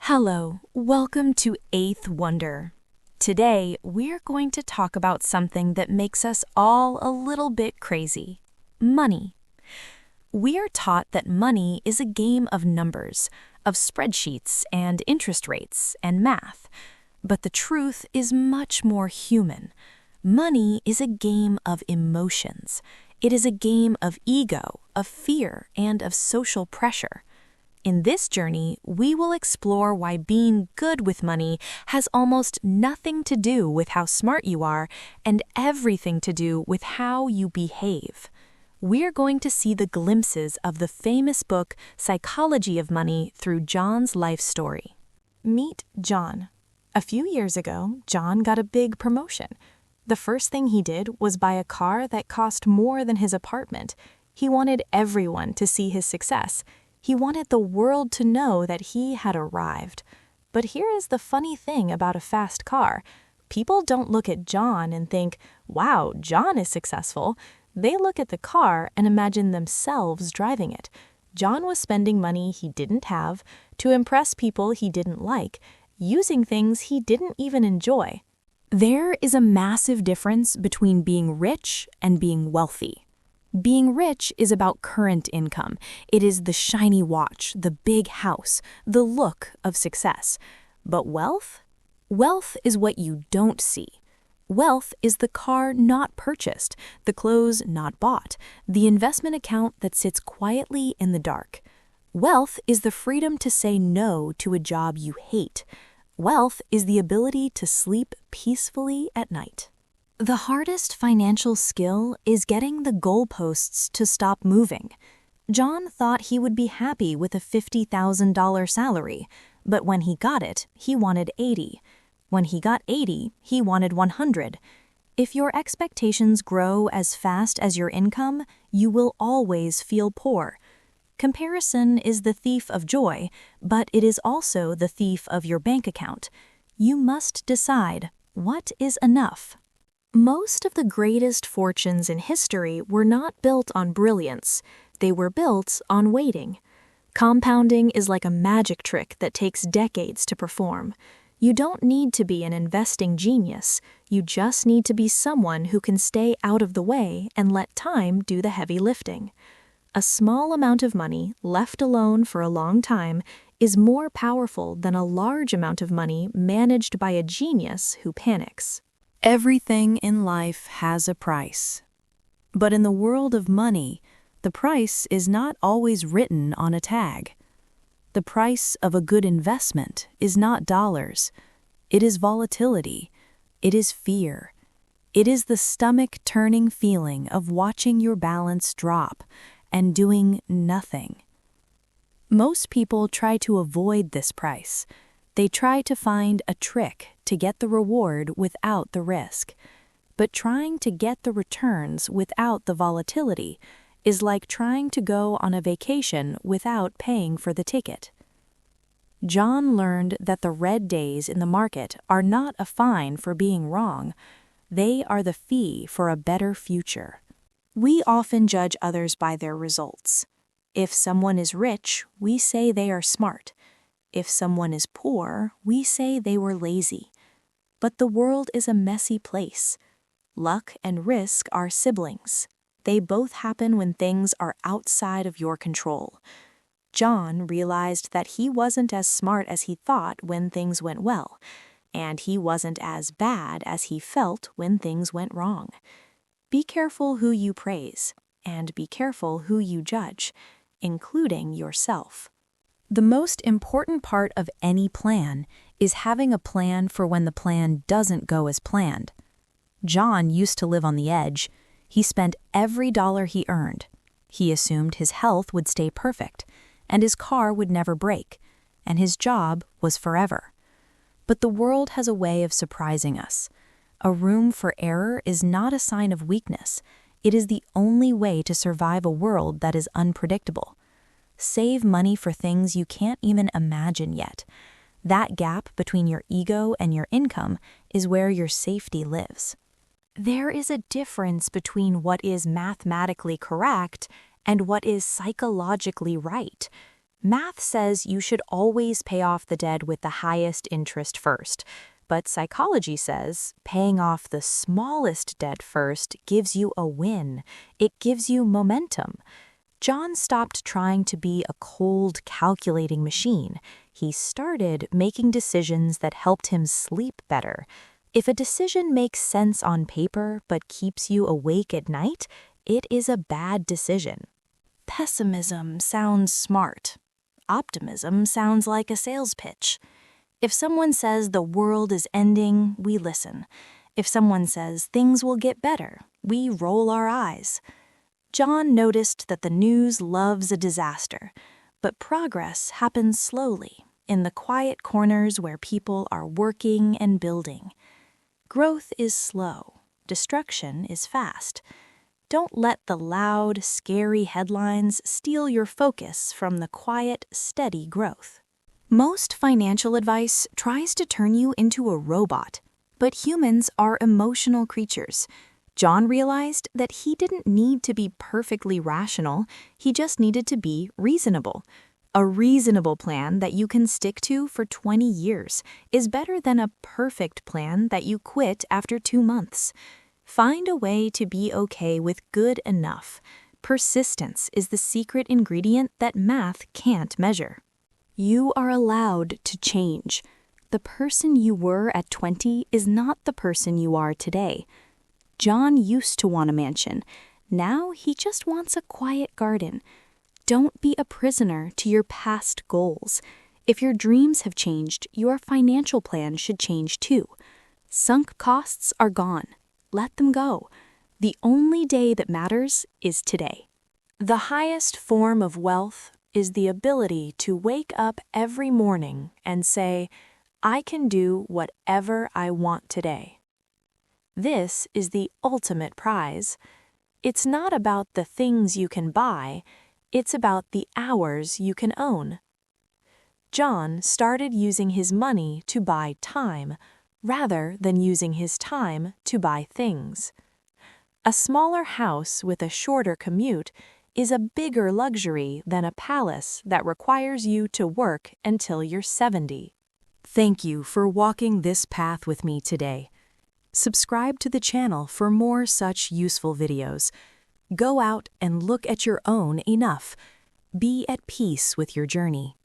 Hello, welcome to Eighth Wonder. Today, we're going to talk about something that makes us all a little bit crazy: money. We are taught that money is a game of numbers, of spreadsheets and interest rates and math. But the truth is much more human. Money is a game of emotions. It is a game of ego, of fear, and of social pressure. In this journey, we will explore why being good with money has almost nothing to do with how smart you are and everything to do with how you behave. We're going to see the glimpses of the famous book Psychology of Money through John's life story. Meet John. A few years ago, John got a big promotion. The first thing he did was buy a car that cost more than his apartment. He wanted everyone to see his success. He wanted the world to know that he had arrived. But here is the funny thing about a fast car. People don't look at John and think, wow, John is successful. They look at the car and imagine themselves driving it. John was spending money he didn't have to impress people he didn't like, using things he didn't even enjoy. There is a massive difference between being rich and being wealthy. Being rich is about current income. It is the shiny watch, the big house, the look of success. But wealth? Wealth is what you don't see. Wealth is the car not purchased, the clothes not bought, the investment account that sits quietly in the dark. Wealth is the freedom to say no to a job you hate. Wealth is the ability to sleep peacefully at night. The hardest financial skill is getting the goalposts to stop moving. John thought he would be happy with a $50,000 salary, but when he got it, he wanted 80. When he got 80, he wanted 100. If your expectations grow as fast as your income, you will always feel poor. Comparison is the thief of joy, but it is also the thief of your bank account. You must decide, what is enough? Most of the greatest fortunes in history were not built on brilliance. They were built on waiting. Compounding is like a magic trick that takes decades to perform. You don't need to be an investing genius. You just need to be someone who can stay out of the way and let time do the heavy lifting. A small amount of money left alone for a long time is more powerful than a large amount of money managed by a genius who panics. Everything in life has a price. But in the world of money, the price is not always written on a tag. The price of a good investment is not dollars. It is volatility. It is fear. It is the stomach-turning feeling of watching your balance drop and doing nothing. Most people try to avoid this price. They try to find a trick to get the reward without the risk. But trying to get the returns without the volatility is like trying to go on a vacation without paying for the ticket. John learned that the red days in the market are not a fine for being wrong. They are the fee for a better future. We often judge others by their results. If someone is rich, we say they are smart. If someone is poor, we say they were lazy. But the world is a messy place. Luck and risk are siblings. They both happen when things are outside of your control. John realized that he wasn't as smart as he thought when things went well, and he wasn't as bad as he felt when things went wrong. Be careful who you praise, and be careful who you judge, including yourself. The most important part of any plan is having a plan for when the plan doesn't go as planned. John used to live on the edge. He spent every dollar he earned. He assumed his health would stay perfect, and his car would never break, and his job was forever. But the world has a way of surprising us. A room for error is not a sign of weakness. It is the only way to survive a world that is unpredictable. Save money for things you can't even imagine yet. That gap between your ego and your income is where your safety lives. There is a difference between what is mathematically correct and what is psychologically right. Math says you should always pay off the debt with the highest interest first, but psychology says paying off the smallest debt first gives you a win. It gives you momentum. John stopped trying to be a cold, calculating machine. He started making decisions that helped him sleep better. If a decision makes sense on paper but keeps you awake at night, it is a bad decision. Pessimism sounds smart. Optimism sounds like a sales pitch. If someone says the world is ending, we listen. If someone says things will get better, we roll our eyes. John noticed that the news loves a disaster, but progress happens slowly, in the quiet corners where people are working and building. Growth is slow. Destruction is fast. Don't let the loud, scary headlines steal your focus from the quiet, steady growth. Most financial advice tries to turn you into a robot, but humans are emotional creatures. John realized that he didn't need to be perfectly rational, he just needed to be reasonable. A reasonable plan that you can stick to for 20 years is better than a perfect plan that you quit after 2 months. Find a way to be okay with good enough. Persistence is the secret ingredient that math can't measure. You are allowed to change. The person you were at 20 is not the person you are today. John used to want a mansion. Now he just wants a quiet garden. Don't be a prisoner to your past goals. If your dreams have changed, your financial plan should change too. Sunk costs are gone. Let them go. The only day that matters is today. The highest form of wealth is the ability to wake up every morning and say, I can do whatever I want today. This is the ultimate prize. It's not about the things you can buy, it's about the hours you can own. John started using his money to buy time, rather than using his time to buy things. A smaller house with a shorter commute is a bigger luxury than a palace that requires you to work until you're 70. Thank you for walking this path with me today. Subscribe to the channel for more such useful videos. Go out and look at your own enough. Be at peace with your journey.